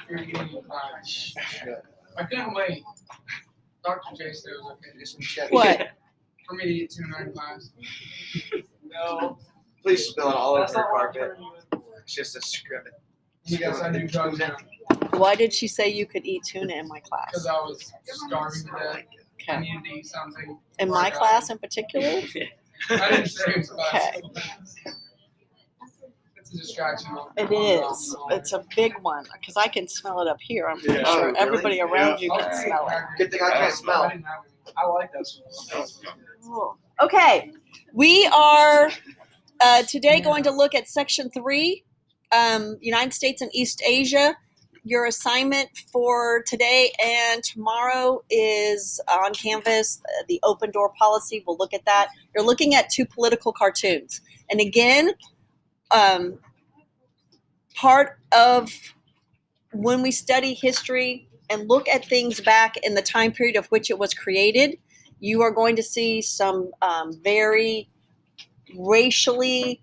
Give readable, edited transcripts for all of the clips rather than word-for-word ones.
You're eating lunch. I couldn't wait. Dr. J said it was okay. Just some cheddar. What? For me to eat tuna in class. No. Please spill it all over That's the not what I'm carpet. turning you in. It's just a scrimmage. You guys, I do drugs now. Why did she say you could eat tuna in my class? Because I was starving to death. I Okay. needed to eat something. In my class in particular? I didn't say it was class. Okay. It's a distraction. It is. It's a big one because I can smell it up here. I'm pretty Yeah. sure Oh, really? everybody around you can Okay. smell it. Good thing I can't smell. I like that smell. Okay, we are today going to look at Section 3, United States and East Asia. Your assignment for today and tomorrow is on Canvas, the open door policy. We'll look at that. You're looking at 2 political cartoons. And again, part of when we study history and look at things back in the time period of which it was created, you are going to see some very racially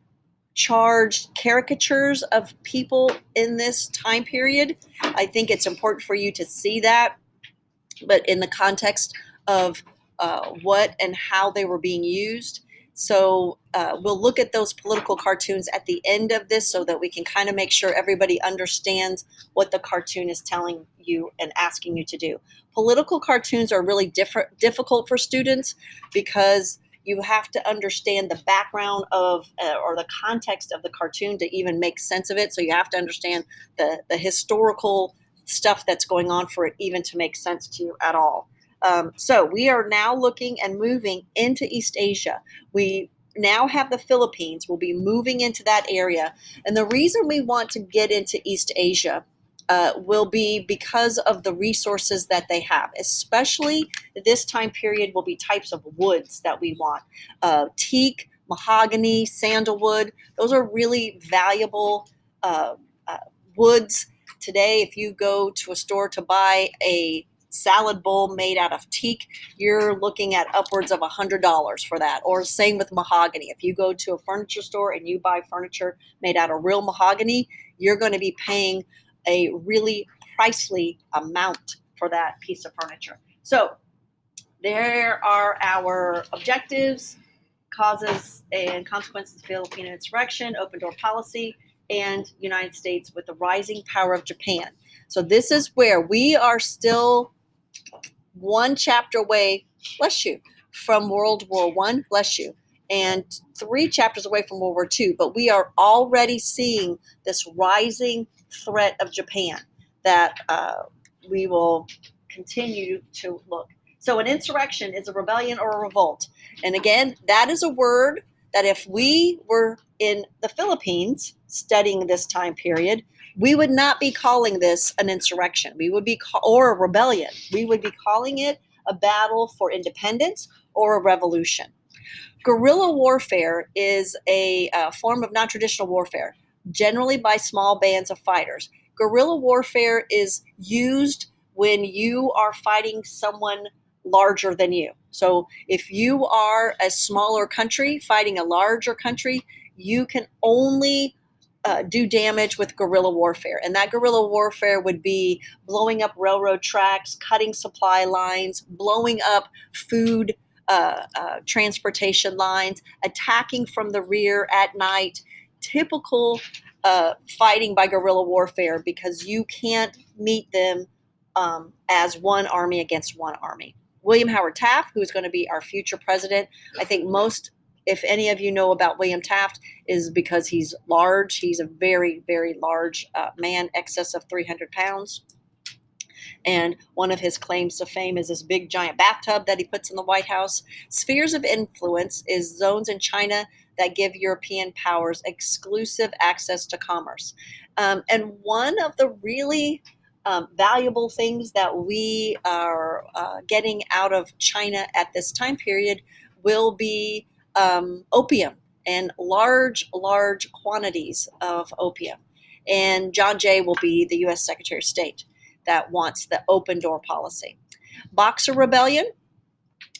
charged caricatures of people in this time period. I think it's important for you to see that, but in the context of what and how they were being used. So we'll look at those political cartoons at the end of this so that we can kind of make sure everybody understands what the cartoon is telling you and asking you to do. Political cartoons are really difficult for students because you have to understand the background of or the context of the cartoon to even make sense of it. So you have to understand the historical stuff that's going on for it even to make sense to you at all. So we are now looking and moving into East Asia. We now have the Philippines. We'll be moving into that area. And the reason we want to get into East Asia will be because of the resources that they have, especially this time period will be types of woods that we want. Teak, mahogany, sandalwood, those are really valuable woods. Today, if you go to a store to buy a salad bowl made out of teak, you're looking at upwards of $100 for that. Or same with mahogany. If you go to a furniture store and you buy furniture made out of real mahogany, you're going to be paying a really pricey amount for that piece of furniture. So there are our objectives, causes and consequences of Filipino insurrection, open door policy, and United States with the rising power of Japan. So this is where we are still one chapter away, bless you, from World War I, bless you, and 3 chapters away from World War II. But we are already seeing this rising threat of Japan that we will continue to look. So an insurrection is a rebellion or a revolt. And again, that is a word that if we were in the Philippines studying this time period, we would not be calling this an insurrection. We would be or a rebellion. We would be calling it a battle for independence or a revolution. Guerrilla warfare is a form of non-traditional warfare, generally by small bands of fighters. Guerrilla warfare is used when you are fighting someone larger than you. So if you are a smaller country fighting a larger country, you can only do damage with guerrilla warfare. And that guerrilla warfare would be blowing up railroad tracks, cutting supply lines, blowing up food transportation lines, attacking from the rear at night, typical fighting by guerrilla warfare because you can't meet them as one army against one army. William Howard Taft, who's going to be our future president, I think most, if any of you know about William Taft, is because he's large. He's a very, very large man, excess of 300 pounds. And one of his claims to fame is this big giant bathtub that he puts in the White House. Spheres of influence is zones in China that give European powers exclusive access to commerce. And one of the really valuable things that we are getting out of China at this time period will be opium and large quantities of opium. And John Jay will be the U.S. Secretary of State that wants the open door policy. Boxer Rebellion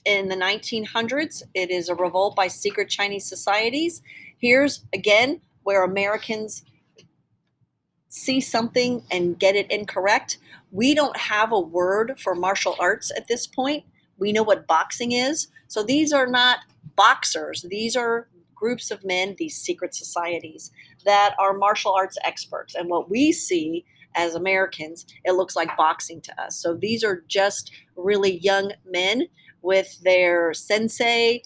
in the 1900s. It is a revolt by secret Chinese societies. Here's, again, where Americans see something and get it incorrect, we don't have a word for martial arts at this point. We know what boxing is. So these are not boxers. These are groups of men, these secret societies that are martial arts experts. And what we see as Americans, it looks like boxing to us. So these are just really young men with their sensei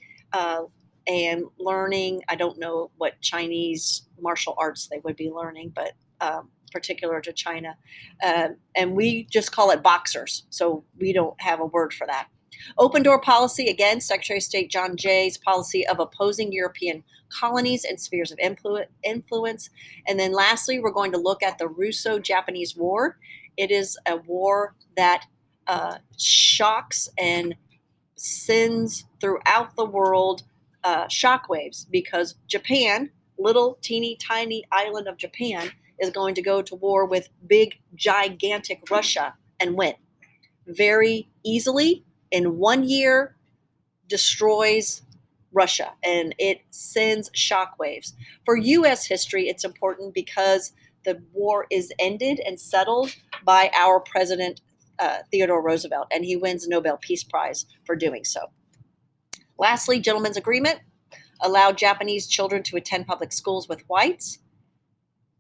and learning. I don't know what Chinese martial arts they would be learning, but particular to China. And we just call it boxers. So we don't have a word for that. Open door policy, again, Secretary of State John Jay's policy of opposing European colonies and spheres of influence. And then lastly, we're going to look at the Russo-Japanese War. It is a war that shocks and sends throughout the world shockwaves, because Japan, little teeny tiny island of Japan, is going to go to war with big gigantic Russia and win very easily. In 1 year, destroys Russia, and it sends shockwaves. For U.S. history, it's important because the war is ended and settled by our president, Theodore Roosevelt, and he wins the Nobel Peace Prize for doing so. Lastly, gentlemen's agreement allowed Japanese children to attend public schools with whites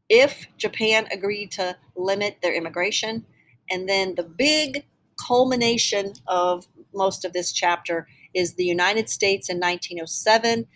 if Japan agreed to limit their immigration. And then the big culmination of most of this chapter is the United States in 1907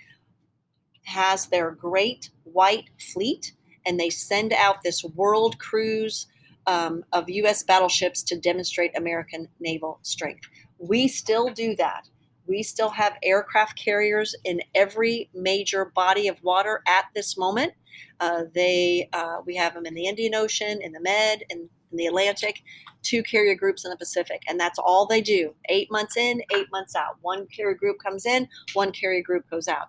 has their great white fleet, and they send out this world cruise of U.S. battleships to demonstrate American naval strength. We still do that. We still have aircraft carriers in every major body of water at this moment. We have them in the Indian Ocean, in the Med, in the Atlantic, 2 carrier groups in the Pacific, and that's all they do. 8 months in, 8 months out. 1 carrier group comes in, 1 carrier group goes out.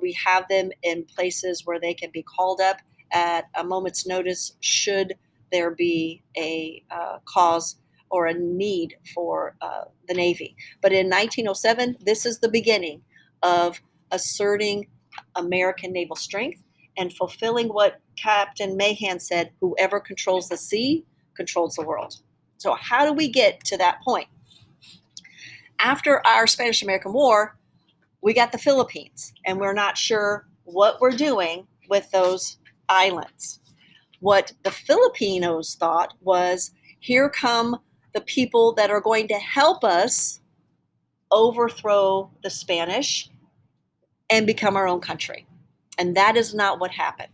We have them in places where they can be called up at a moment's notice should there be a cause or a need for the Navy. But in 1907, this is the beginning of asserting American naval strength and fulfilling what Captain Mahan said: whoever controls the sea controls the world. So how do we get to that point? After our Spanish-American War, we got the Philippines, and we're not sure what we're doing with those islands. What the Filipinos thought was, here come the people that are going to help us overthrow the Spanish and become our own country. And that is not what happened.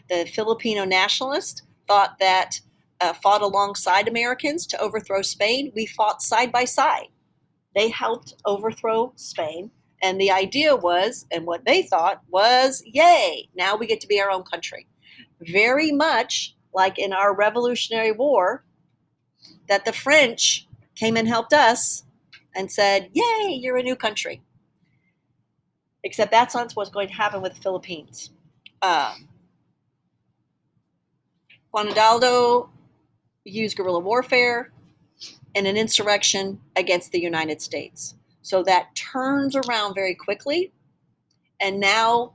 The Filipino nationalists thought that fought alongside Americans to overthrow Spain. We fought side by side. They helped overthrow Spain. And the idea was, and what they thought was, yay, now we get to be our own country. Very much like in our Revolutionary War, that the French came and helped us and said, yay, you're a new country. Except that's not what's going to happen with the Philippines. Juan Hidalgo used guerrilla warfare and an insurrection against the United States. So that turns around very quickly, and now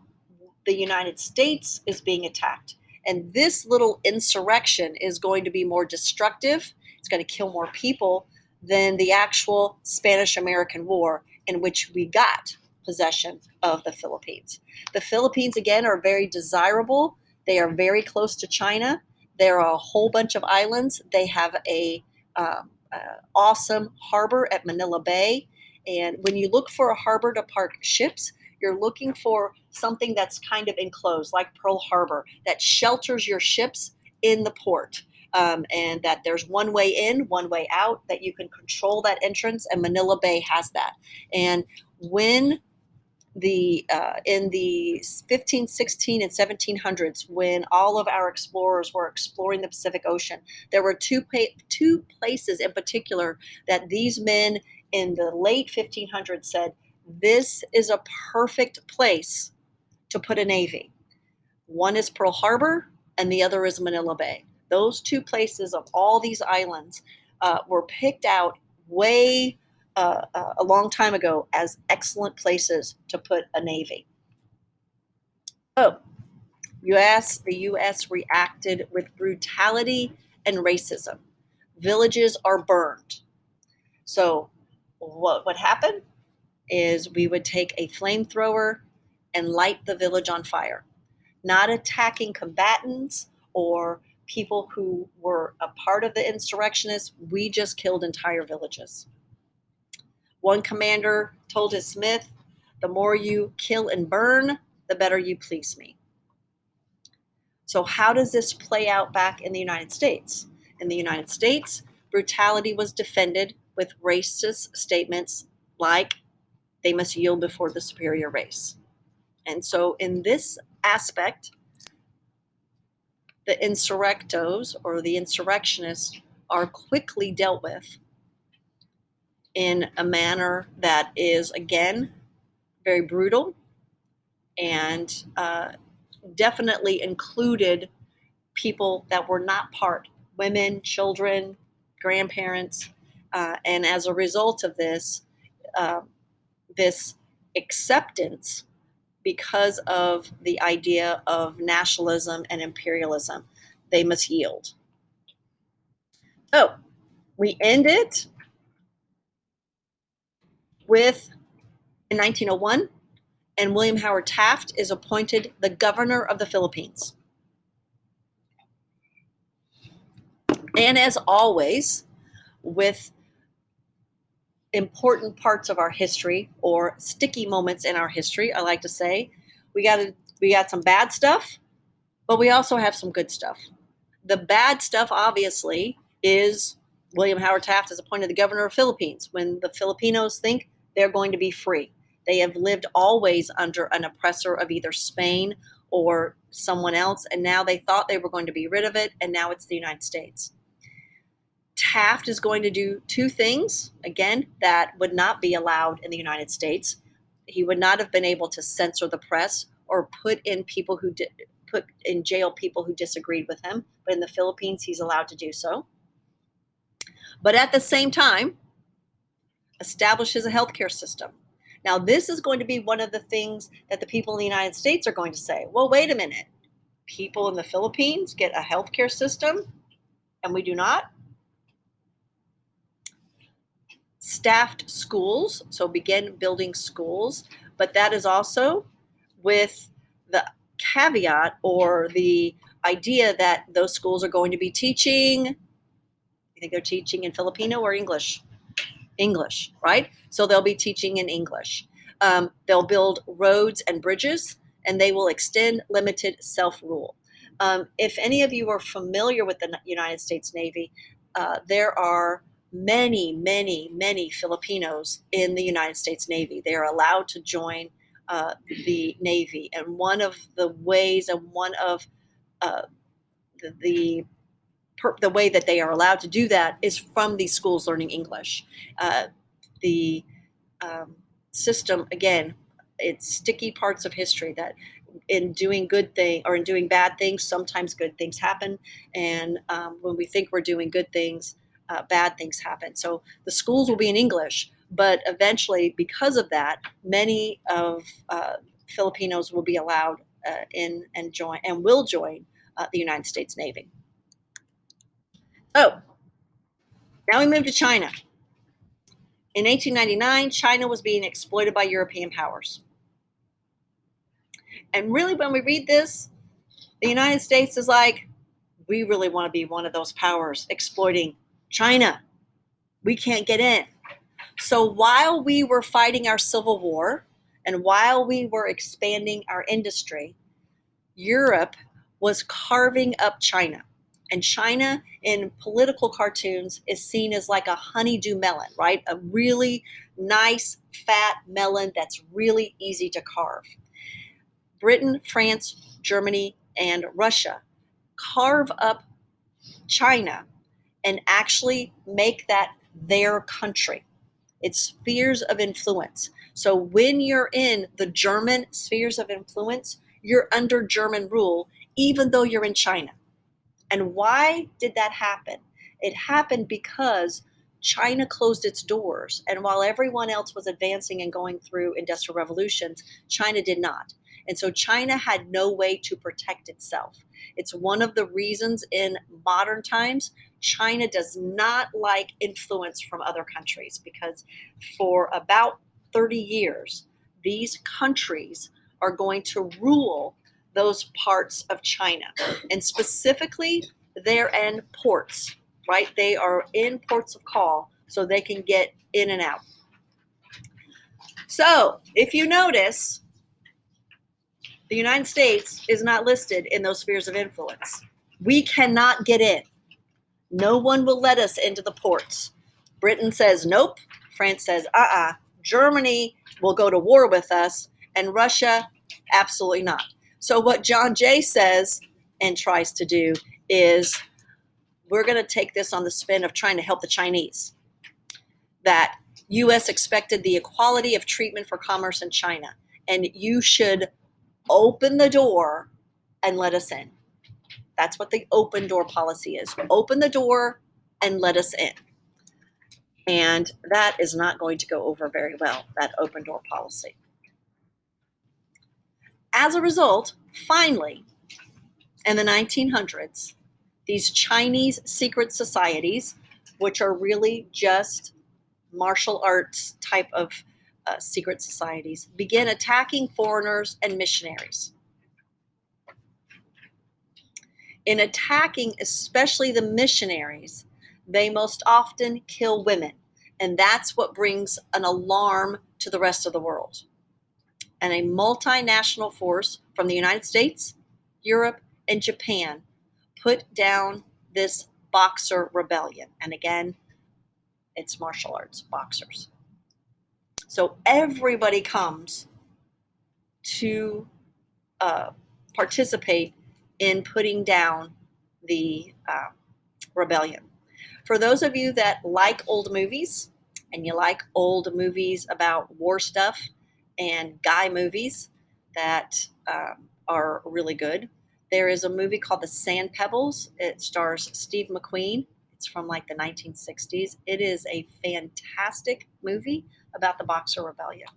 the United States is being attacked. And this little insurrection is going to be more destructive. It's going to kill more people than the actual Spanish-American War, in which we got possession of the Philippines. The Philippines, again, are very desirable. They are very close to China. There are a whole bunch of islands. They have a awesome harbor at Manila Bay. And when you look for a harbor to park ships, you're looking for something that's kind of enclosed, like Pearl Harbor, that shelters your ships in the port. And that there's one way in, one way out, that you can control that entrance, and Manila Bay has that. And when in the 15, 16, and 1700s, when all of our explorers were exploring the Pacific Ocean, there were two places in particular that these men in the late 1500s said, this is a perfect place to put a navy. One is Pearl Harbor, and the other is Manila Bay. Those 2 places of all these islands were picked out way a long time ago as excellent places to put a navy. Oh, The U.S. reacted with brutality and racism. Villages are burned. So what would happen is we would take a flamethrower and light the village on fire, not attacking combatants or people who were a part of the insurrectionists. We just killed entire villages. One commander told his smith, "The more you kill and burn, the better you please me." So how does this play out back in the United States? In the United States, brutality was defended with racist statements like they must yield before the superior race. And so in this aspect, the insurrectos or the insurrectionists are quickly dealt with in a manner that is, again, very brutal and definitely included people that were not part, women, children, grandparents. And as a result of this, this acceptance, because of the idea of nationalism and imperialism, they must yield. Oh, we end it with, in 1901, and William Howard Taft is appointed the governor of the Philippines. And as always, with important parts of our history or sticky moments in our history, I like to say, we got some bad stuff, but we also have some good stuff. The bad stuff, obviously, is William Howard Taft is appointed the governor of the Philippines when the Filipinos think they're going to be free. They have lived always under an oppressor of either Spain or someone else, and now they thought they were going to be rid of it, and now it's the United States. Taft is going to do two things, again, that would not be allowed in the United States. He would not have been able to censor the press or put in jail people who disagreed with him, but in the Philippines, he's allowed to do so. But at the same time, establishes a healthcare system. Now, this is going to be one of the things that the people in the United States are going to say, well, wait a minute. People in the Philippines get a healthcare system and we do not? Staffed schools, so begin building schools, but that is also with the caveat or the idea that those schools are going to be teaching, you think they're teaching in Filipino or English? English, right? So they'll be teaching in English. They'll build roads and bridges, and they will extend limited self-rule. If any of you are familiar with the United States Navy, there are many, many, many Filipinos in the United States Navy. They are allowed to join the Navy. And one of the ways and one of the way that they are allowed to do that is from these schools learning English. The system, again, it's sticky parts of history that in doing good thing or in doing bad things, sometimes good things happen. And when we think we're doing good things, bad things happen. So the schools will be in English, but eventually, because of that, many of Filipinos will be allowed in and join and will join the United States Navy. Oh, now we move to China. In 1899, China was being exploited by European powers. And really, when we read this, the United States is like, we really want to be one of those powers exploiting China. We can't get in. So while we were fighting our civil war and while we were expanding our industry, Europe was carving up China. And China in political cartoons is seen as like a honeydew melon, right? A really nice, fat melon that's really easy to carve. Britain, France, Germany, and Russia carve up China and actually make that their country. It's spheres of influence. So when you're in the German spheres of influence, you're under German rule, even though you're in China. And why did that happen? It happened because China closed its doors. And while everyone else was advancing and going through industrial revolutions, China did not. And so China had no way to protect itself. It's one of the reasons in modern times China does not like influence from other countries, because for about 30 years, these countries are going to rule those parts of China. And specifically, they're in ports, right? They are in ports of call so they can get in and out. So if you notice, the United States is not listed in those spheres of influence. We cannot get in. No one will let us into the ports. Britain says nope. France says Germany will go to war with us, and Russia, absolutely not. So what John Jay says and tries to do is, we're going to take this on the spin of trying to help the Chinese. That U.S. expected the equality of treatment for commerce in China, and you should open the door and let us in. That's what the open door policy is. Open the door and let us in. And that is not going to go over very well, that open door policy. As a result, finally, in the 1900s, these Chinese secret societies, which are really just martial arts type of secret societies, begin attacking foreigners and missionaries. In attacking especially the missionaries, they most often kill women. And that's what brings an alarm to the rest of the world. And a multinational force from the United States, Europe, and Japan put down this Boxer rebellion. And again, it's martial arts, boxers. So everybody comes to participate in putting down the rebellion. For those of you that like old movies, and you like old movies about war stuff and guy movies that are really good, there is a movie called The Sand Pebbles. It stars Steve McQueen. It's from like the 1960s. It is a fantastic movie about the Boxer Rebellion.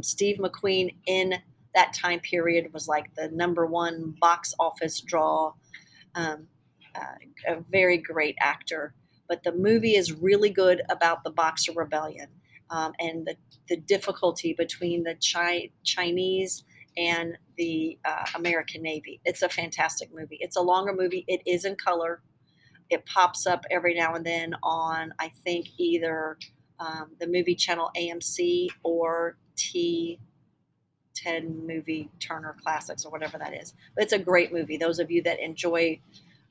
Steve McQueen in that time period was like the #1 box office draw, a very great actor. But the movie is really good about the Boxer Rebellion and the difficulty between the Chinese and the American Navy. It's a fantastic movie. It's a longer movie. It is in color. It pops up every now and then on, I think, either the movie channel AMC or T10 Movie Turner Classics or whatever that is. But it's a great movie. Those of you that enjoy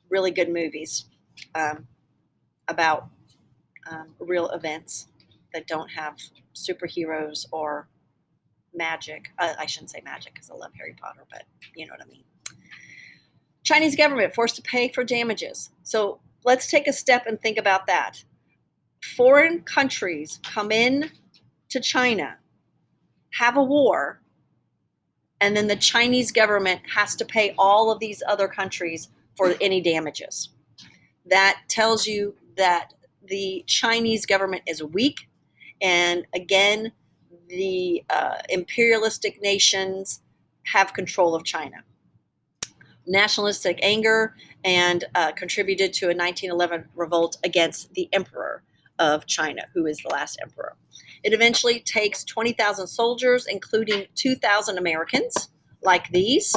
really good movies about real events that don't have superheroes or magic. I shouldn't say magic because I love Harry Potter, but you know what I mean. Chinese government forced to pay for damages. So let's take a step and think about that. Foreign countries come in to China, have a war, and then the Chinese government has to pay all of these other countries for any damages. That tells you that the Chinese government is weak. And again, the imperialistic nations have control of China. Nationalistic anger and contributed to a 1911 revolt against the emperor of China, who is the last emperor. It eventually takes 20,000 soldiers, including 2,000 Americans, like these,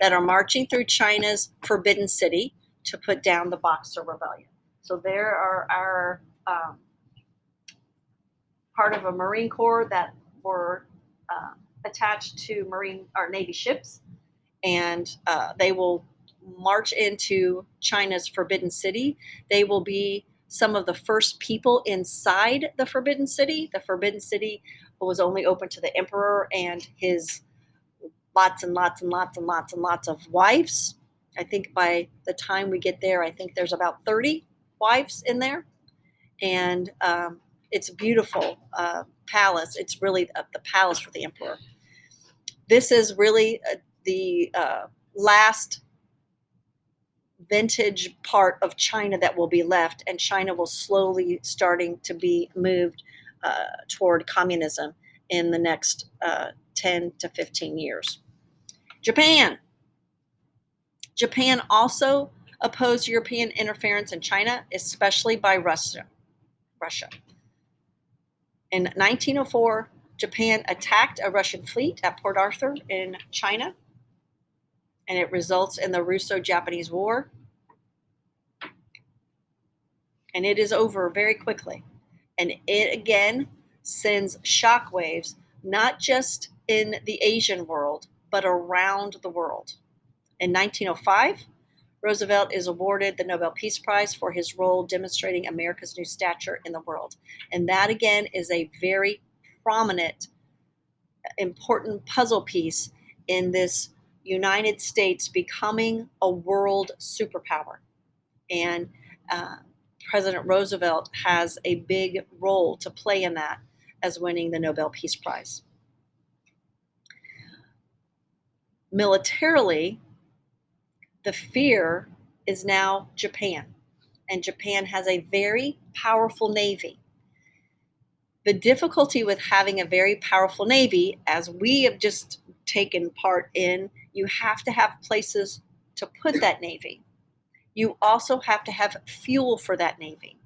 that are marching through China's Forbidden City to put down the Boxer Rebellion. So there are our part of a Marine Corps that were attached to Marine or Navy ships, and they will march into China's Forbidden City. They will be some of the first people inside the Forbidden City. The Forbidden City was only open to the emperor and his lots and lots and lots and lots and lots of wives. I think by the time we get there, I think there's about 30 wives in there. And it's a beautiful palace. It's really the palace for the emperor. This is really the last vintage part of China that will be left, and China will slowly starting to be moved toward communism in the next 10 to 15 years. Japan. Japan also opposed European interference in China, especially by Russia. In 1904, Japan attacked a Russian fleet at Port Arthur in China, and it results in the Russo-Japanese War. And it is over very quickly. And it again sends shockwaves, not just in the Asian world, but around the world. In 1905, Roosevelt is awarded the Nobel Peace Prize for his role demonstrating America's new stature in the world. And that again is a very prominent, important puzzle piece in this United States becoming a world superpower. And President Roosevelt has a big role to play in that as winning the Nobel Peace Prize. Militarily, the fear is now Japan, and Japan has a very powerful navy. The difficulty with having a very powerful navy, as we have just taken part in, you have to have places to put that navy. You also have to have fuel for that navy.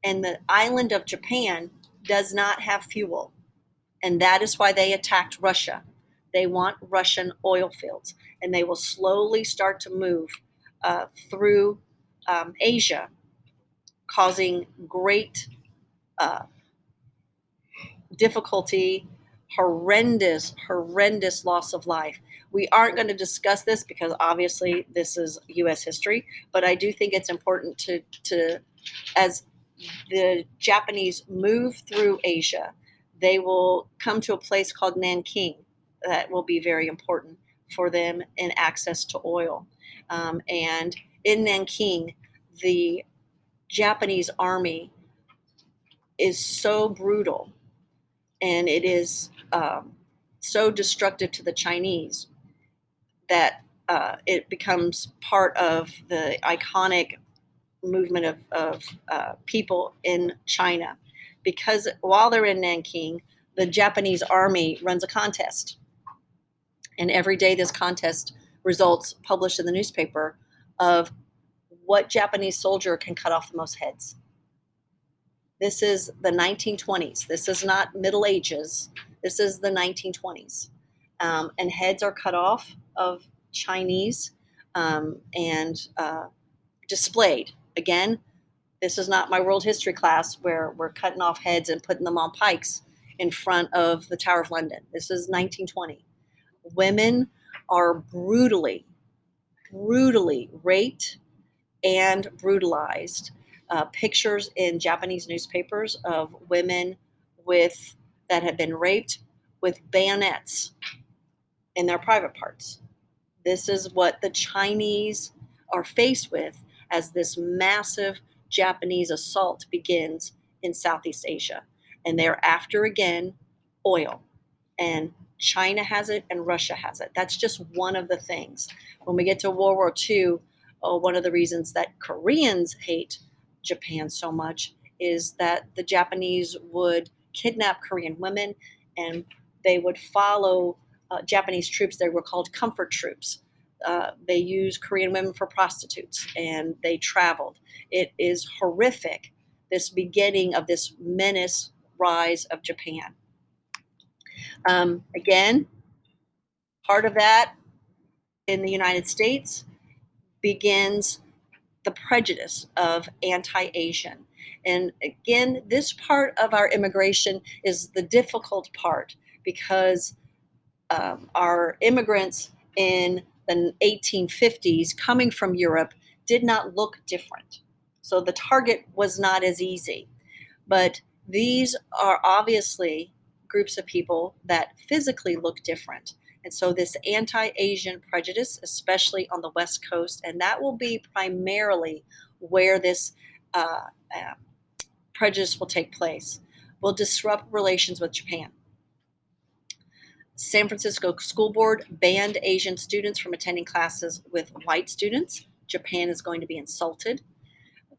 And the island of Japan does not have fuel. And that is why they attacked Russia. They want Russian oil fields, and they will slowly start to move through Asia, causing great difficulty, horrendous loss of life. We aren't going to discuss this because obviously this is U.S. history, but I do think it's important to as the Japanese move through Asia, they will come to a place called Nanking that will be very important for them in access to oil. And in Nanking, the Japanese army is so brutal and it is so destructive to the Chinese that it becomes part of the iconic movement of people in China. Because while they're in Nanking, the Japanese army runs a contest. And every day this contest results published in the newspaper of what Japanese soldier can cut off the most heads. This is the 1920s. This is not Middle Ages. This is the 1920s. And heads are cut off of Chinese and displayed. Again, this is not my world history class where we're cutting off heads and putting them on pikes in front of the Tower of London. This is 1920. Women are brutally raped and brutalized. Pictures in Japanese newspapers of women that have been raped with bayonets in their private parts. This is what the Chinese are faced with as this massive Japanese assault begins in Southeast Asia. And they're after, again, oil. And China has it and Russia has it. That's just one of the things. When we get to World War II, one of the reasons that Koreans hate Japan so much is that the Japanese would kidnap Korean women and they would follow Japanese troops. They were called comfort troops. They used Korean women for prostitutes and they traveled. It is horrific, this beginning of this menace rise of Japan. Again, part of that in the United States begins the prejudice of anti-Asian. And again, this part of our immigration is the difficult part because our immigrants in the 1850s coming from Europe did not look different. So the target was not as easy. But these are obviously groups of people that physically look different. And so this anti-Asian prejudice, especially on the West Coast, and that will be primarily where this prejudice will take place, will disrupt relations with Japan. San Francisco School Board banned Asian students from attending classes with white students. Japan is going to be insulted.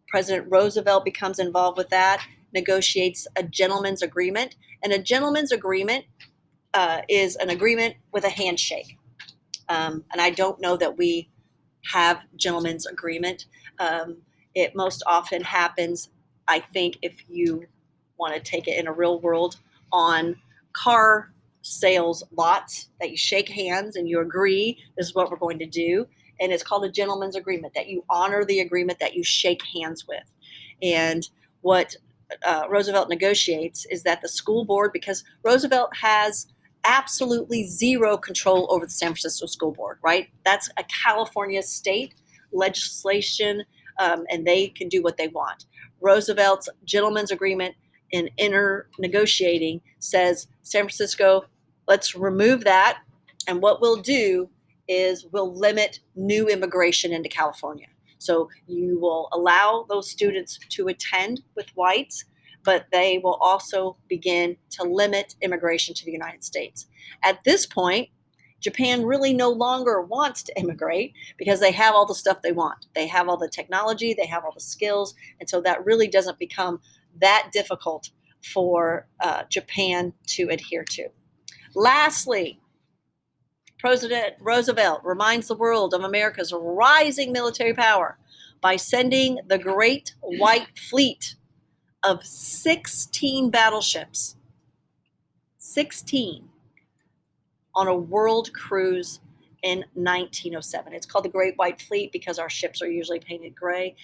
President Roosevelt becomes involved with that, negotiates a gentleman's agreement. And a gentleman's agreement is an agreement with a handshake. And I don't know that we have gentlemen's agreement. It most often happens, I think, if you want to take it in a real world, on car sales lots, that you shake hands and you agree this is what we're going to do. And it's called a gentleman's agreement, that you honor the agreement that you shake hands with. And what Roosevelt negotiates is that the school board, because Roosevelt has absolutely zero control over the San Francisco School Board, right? That's a California state legislation, and they can do what they want. Roosevelt's gentleman's agreement in negotiating says, San Francisco, let's remove that. And what we'll do is we'll limit new immigration into California. So you will allow those students to attend with whites, but they will also begin to limit immigration to the United States. At this point, Japan really no longer wants to immigrate because they have all the stuff they want. They have all the technology, they have all the skills, and so that really doesn't become that difficult for Japan to adhere to. Lastly, President Roosevelt reminds the world of America's rising military power by sending the Great White Fleet of 16 battleships, 16, on a world cruise in 1907. It's called the Great White Fleet because our ships are usually painted gray.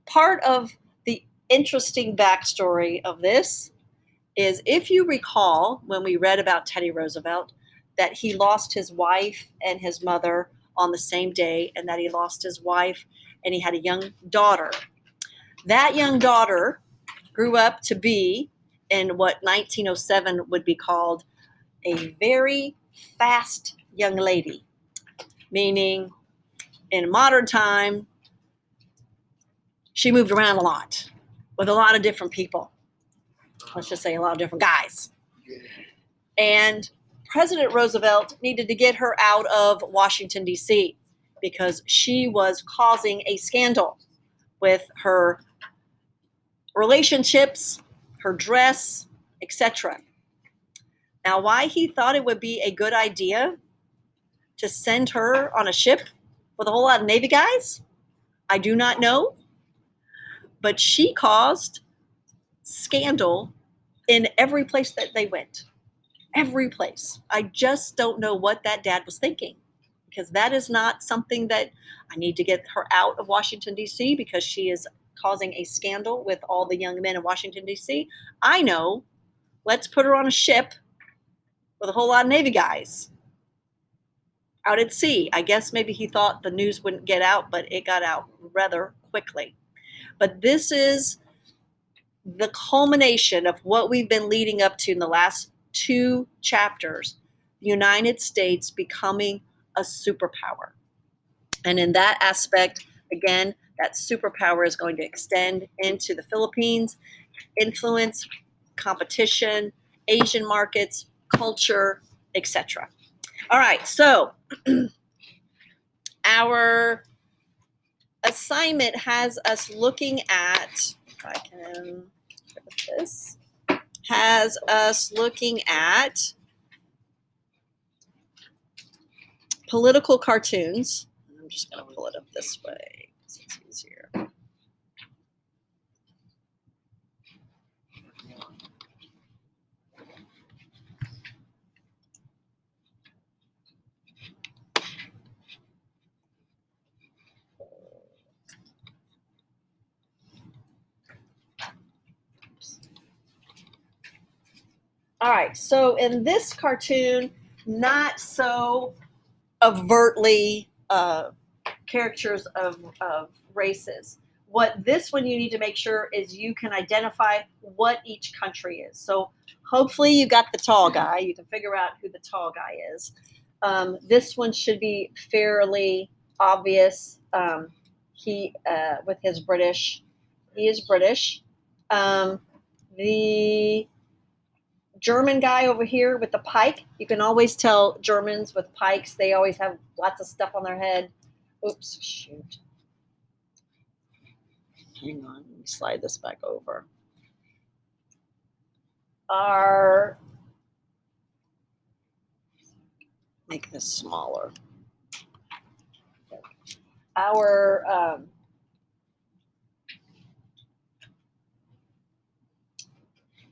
Part of the interesting backstory of this is, if you recall, when we read about Teddy Roosevelt, that he lost his wife and his mother on the same day, and that he lost his wife and he had a young daughter. That young daughter grew up to be, in what 1907 would be called, a very fast young lady, meaning in modern time, she moved around a lot with a lot of different people. Let's just say a lot of different guys. And President Roosevelt needed to get her out of Washington, D.C., because she was causing a scandal with her relationships, her dress, etc. Now, why he thought it would be a good idea to send her on a ship with a whole lot of Navy guys, I do not know. But she caused scandal in every place that they went. Every place. I just don't know what that dad was thinking, because that is not something that I need to get her out of Washington, D.C. because she is causing a scandal with all the young men in Washington, D.C. I know, let's put her on a ship with a whole lot of Navy guys out at sea. I guess maybe he thought the news wouldn't get out, but it got out rather quickly. But this is the culmination of what we've been leading up to in the last 2 chapters, the United States becoming a superpower. And in that aspect, again, that superpower is going to extend into the Philippines, influence competition, Asian markets, culture, etc. All right, so our assignment has us looking at, if I can put this, has us looking at political cartoons. I'm just going to pull it up this way because it's easier. All right, so in this cartoon, not so overtly characters of races. What this one you need to make sure is you can identify what each country is. So hopefully you got the tall guy. You can figure out who the tall guy is. This one should be fairly obvious. He, with his British, he is British. The German guy over here with the pike, you can always tell Germans with pikes, they always have lots of stuff on their head. Oops, shoot. Hang on, let me slide this back over. Our make this smaller. Our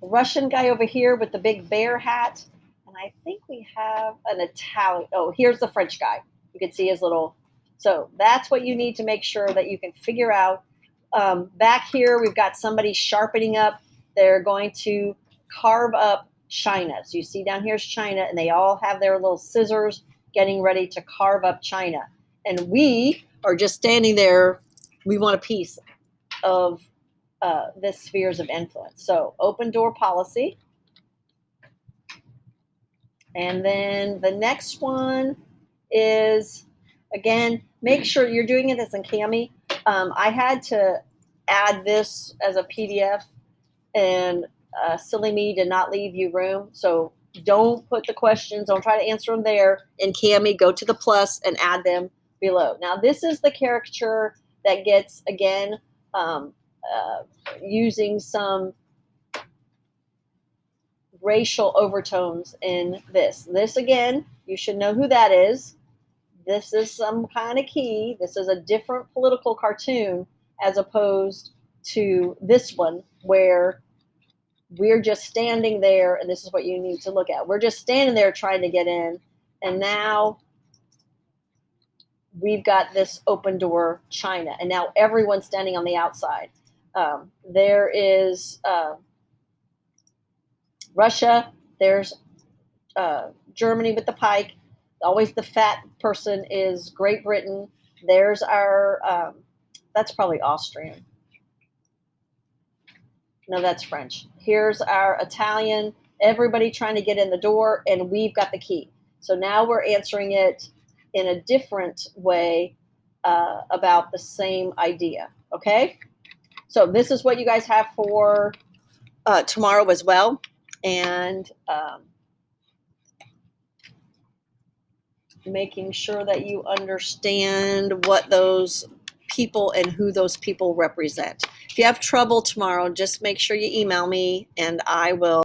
Russian guy over here with the big bear hat. And I think we have an Italian. Oh, here's the French guy. You can see his little. So that's what you need to make sure that you can figure out. Back here, we've got somebody sharpening up. They're going to carve up China. So you see down here's China, and they all have their little scissors getting ready to carve up China. And we are just standing there. We want a piece of this spheres of influence. So open door policy. And then the next one is, again, make sure you're doing it as in Kami. I had to add this as a PDF, and silly me did not leave you room. So don't put the questions, don't try to answer them there. In Kami, go to the plus and add them below. Now, this is the caricature that gets, again, using some racial overtones in this. This, again, you should know who that is. This is some kind of key. This is a different political cartoon as opposed to this one where we're just standing there, and this is what you need to look at. We're just standing there trying to get in, and now we've got this open door China, and now everyone's standing on the outside. There is Russia. There's Germany with the pike. Always the fat person is Great Britain. There's our, that's probably Austrian. No, that's French. Here's our Italian. Everybody trying to get in the door, and we've got the key. So now we're answering it in a different way about the same idea, okay? So this is what you guys have for tomorrow as well. And making sure that you understand what those people and who those people represent. If you have trouble tomorrow, just make sure you email me, and I will